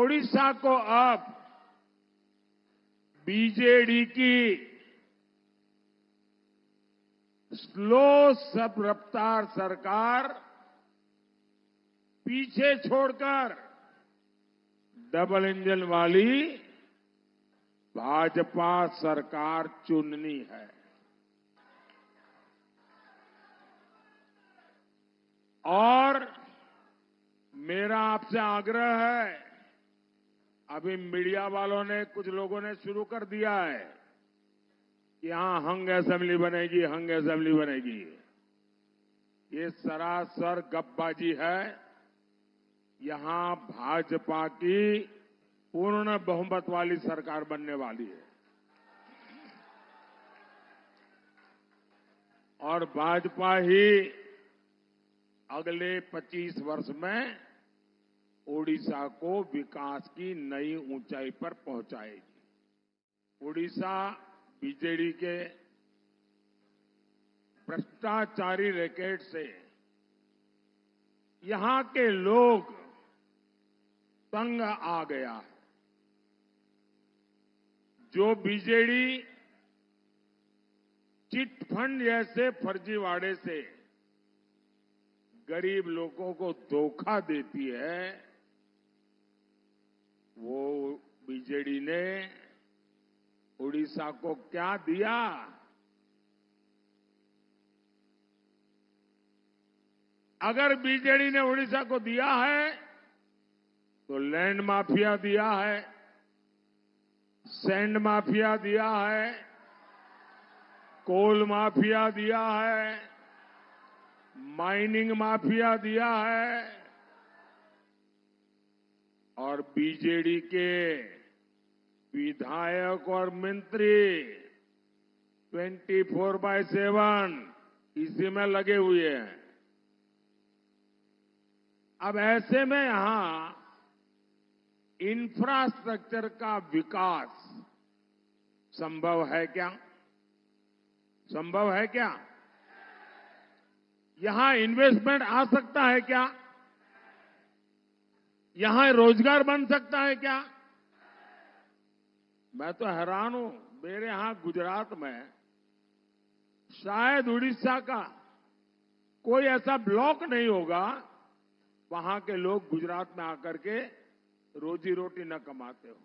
ओडिशा को अब बीजेडी की स्लो सब रफ्तार सरकार पीछे छोड़कर डबल इंजन वाली भाजपा सरकार चुननी है। और मेरा आपसे आग्रह है, अभी मीडिया वालों ने, कुछ लोगों ने शुरू कर दिया है कि यहां हंग असेंबली बनेगी, हंग असेंबली बनेगी। ये सरासर गपबाजी है। यहां भाजपा की पूर्ण बहुमत वाली सरकार बनने वाली है और भाजपा ही अगले 25 वर्ष में ओडिशा को विकास की नई ऊंचाई पर पहुंचाएगी। ओडिशा बीजेडी के भ्रष्टाचारी रैकेट से यहां के लोग तंग आ गया है। जो बीजेडी चिट फंड जैसे फर्जीवाड़े से गरीब लोगों को धोखा देती है, वो बीजेडी ने ओडिशा को क्या दिया? अगर बीजेडी ने ओडिशा को दिया है तो लैंड माफिया दिया है, सैंड माफिया दिया है, कोल माफिया दिया है, माइनिंग माफिया दिया है और बीजेडी के विधायक और मंत्री 24/7 इसी में लगे हुए हैं। अब ऐसे में यहां इंफ्रास्ट्रक्चर का विकास संभव है क्या? संभव है क्या? यहां इन्वेस्टमेंट आ सकता है क्या? यहां रोजगार बन सकता है क्या? मैं तो हैरान हूं। मेरे यहां गुजरात में शायद उड़ीसा का कोई ऐसा ब्लॉक नहीं होगा वहां के लोग गुजरात में आकर के रोजी रोटी न कमाते हो।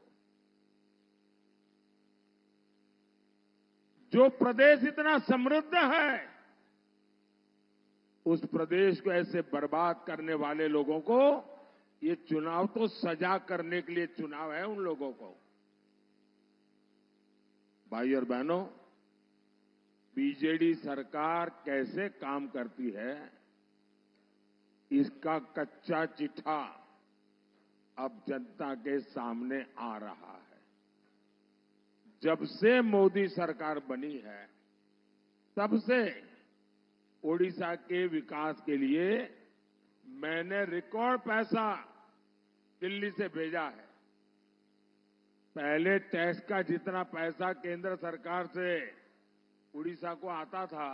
जो प्रदेश इतना समृद्ध है, उस प्रदेश को ऐसे बर्बाद करने वाले लोगों को ये चुनाव तो सजा करने के लिए चुनाव है उन लोगों को। भाई और बहनों, बीजेडी सरकार कैसे काम करती है, इसका कच्चा चिट्ठा अब जनता के सामने आ रहा है। जब से मोदी सरकार बनी है, तब से ओडिशा के विकास के लिए मैंने रिकॉर्ड पैसा दिल्ली से भेजा है। पहले टैक्स का जितना पैसा केंद्र सरकार से उड़ीसा को आता था,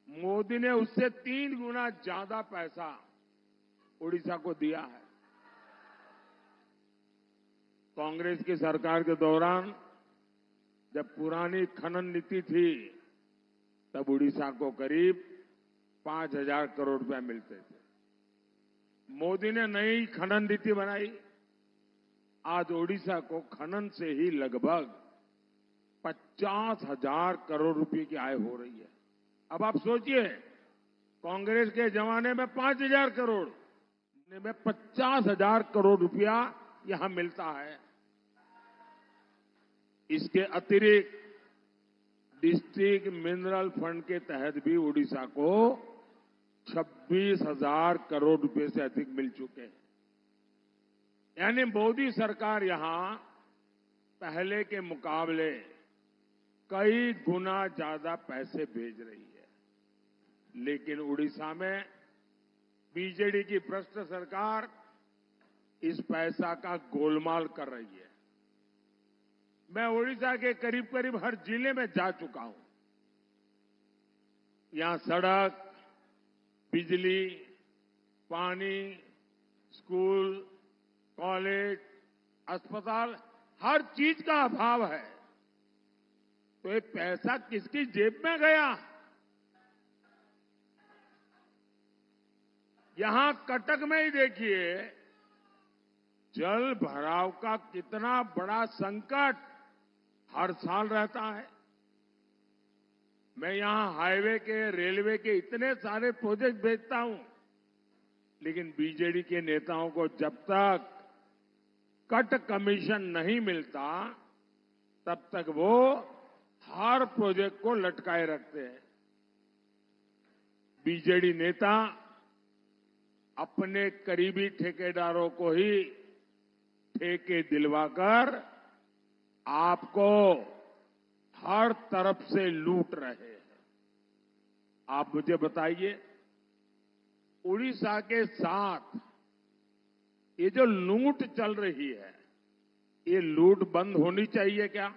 मोदी ने उससे 3 गुना ज्यादा पैसा उड़ीसा को दिया है। कांग्रेस की सरकार के दौरान जब पुरानी खनन नीति थी, तब उड़ीसा को करीब 5,000 करोड़ रुपए मिलते थे। मोदी ने नई खनन नीति बनाई। आज ओडिशा को खनन से ही लगभग 50,000 करोड़ रुपए की आय हो रही है। अब आप सोचिए, कांग्रेस के जमाने में 5,000 करोड़ में 50,000 करोड़ रुपया यहां मिलता है। इसके अतिरिक्त डिस्ट्रिक्ट मिनरल फंड के तहत भी ओडिशा को 26,000 करोड़ रुपए से अधिक मिल चुके हैं। यानी मोदी सरकार यहां पहले के मुकाबले कई गुना ज्यादा पैसे भेज रही है। लेकिन उड़ीसा में बीजेडी की भ्रष्ट सरकार इस पैसा का गोलमाल कर रही है। मैं उड़ीसा के करीब करीब हर जिले में जा चुका हूं। यहां सड़क, बिजली, पानी, स्कूल, कॉलेज, अस्पताल, हर चीज का अभाव है। तो ये पैसा किसकी जेब में गया? यहां कटक में ही देखिए, जल भराव का कितना बड़ा संकट हर साल रहता है। मैं यहां हाईवे के, रेलवे के इतने सारे प्रोजेक्ट भेजता हूं, लेकिन बीजेडी के नेताओं को जब तक कट कमीशन नहीं मिलता, तब तक वो हर प्रोजेक्ट को लटकाए रखते हैं। बीजेडी नेता अपने करीबी ठेकेदारों को ही ठेके दिलवाकर आपको हर तरफ से लूट रहे हैं। आप मुझे बताइए, उड़ीसा के साथ ये जो लूट चल रही है, ये लूट बंद होनी चाहिए क्या?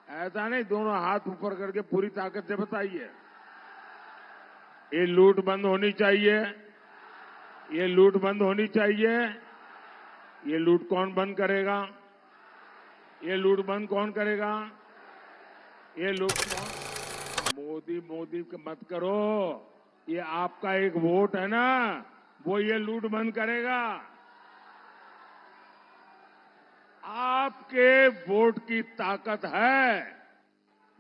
ऐसा नहीं, दोनों हाथ ऊपर करके पूरी ताकत से बताइए, ये लूट बंद होनी चाहिए, ये लूट बंद होनी चाहिए। ये लूट कौन बंद करेगा? ये लूट बंद कौन करेगा? ये लूट कौन? मोदी मोदी मत करो, ये आपका एक वोट है ना, वो ये लूट बंद करेगा। आपके वोट की ताकत है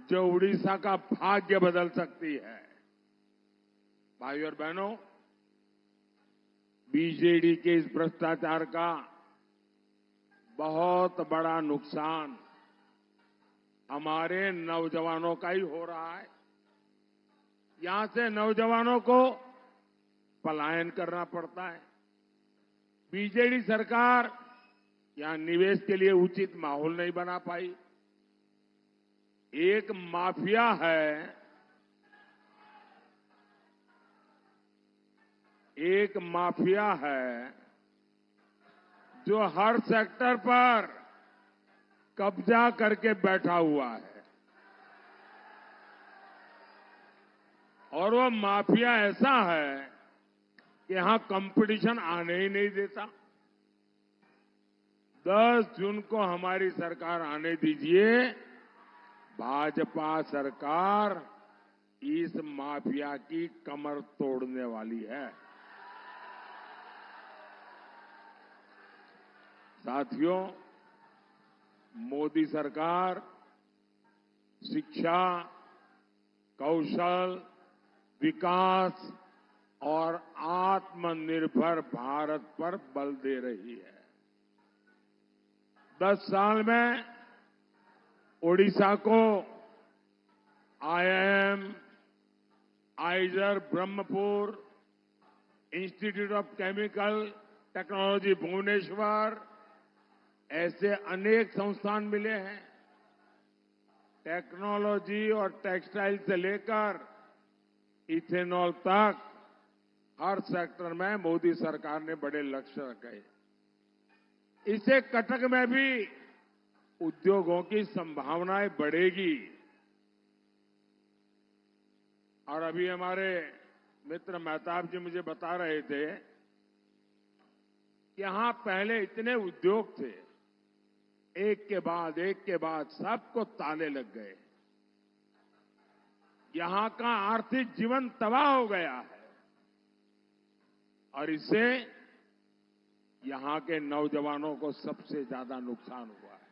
जो उड़ीसा का भाग्य बदल सकती है। भाइयों और बहनों, बीजेडी के इस भ्रष्टाचार का बहुत बड़ा नुकसान हमारे नौजवानों का ही हो रहा है। यहां से नौजवानों को पलायन करना पड़ता है। बीजेडी सरकार यहां निवेश के लिए उचित माहौल नहीं बना पाई। एक माफिया है, एक माफिया है जो हर सेक्टर पर कब्जा करके बैठा हुआ है, और वो माफिया ऐसा है कि यहां कंपटीशन आने ही नहीं देता। 10 जून को हमारी सरकार आने दीजिए, भाजपा सरकार इस माफिया की कमर तोड़ने वाली है। साथियों, मोदी सरकार शिक्षा, कौशल, विकास और आत्मनिर्भर भारत पर बल दे रही है। 10 साल में ओडिशा को IIM, IISER Brahmapur, institute of chemical technology Bhubaneswar, ऐसे अनेक संस्थान मिले हैं। टेक्नोलॉजी और टेक्सटाइल से लेकर इथेनॉल तक हर सेक्टर में मोदी सरकार ने बड़े लक्ष्य रखे। इससे कटक में भी उद्योगों की संभावनाएं बढ़ेगी। और अभी हमारे मित्र मेहताब जी मुझे बता रहे थे कि यहां पहले इतने उद्योग थे, एक के बाद सबको ताले लग गए। यहां का आर्थिक जीवन तबाह हो गया है, और इससे यहां के नौजवानों को सबसे ज्यादा नुकसान हुआ है।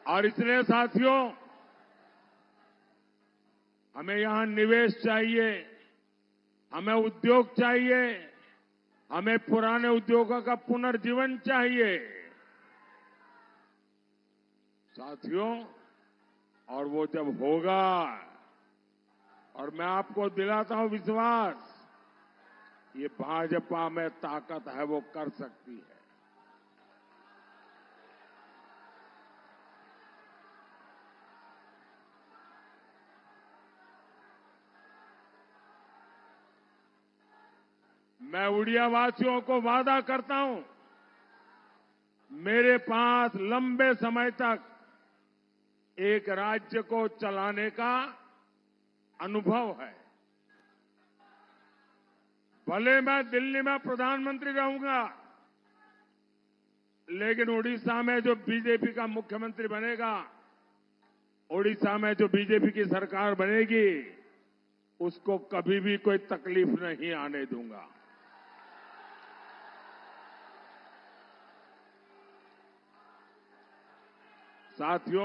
और इसलिए साथियों, हमें यहां निवेश चाहिए, हमें उद्योग चाहिए, हमें पुराने उद्योगों का पुनर्जीवन चाहिए। साथियों, और वो जब होगा, और मैं आपको दिलाता हूं विश्वास, ये भाजपा में ताकत है, वो कर सकती है। मैं उड़िया वासियों को वादा करता हूं, मेरे पास लंबे समय तक एक राज्य को चलाने का अनुभव है। भले मैं दिल्ली में प्रधानमंत्री रहूंगा, लेकिन उड़ीसा में जो बीजेपी का मुख्यमंत्री बनेगा, उड़ीसा में जो बीजेपी की सरकार बनेगी, उसको कभी भी कोई तकलीफ नहीं आने दूंगा। साथियों,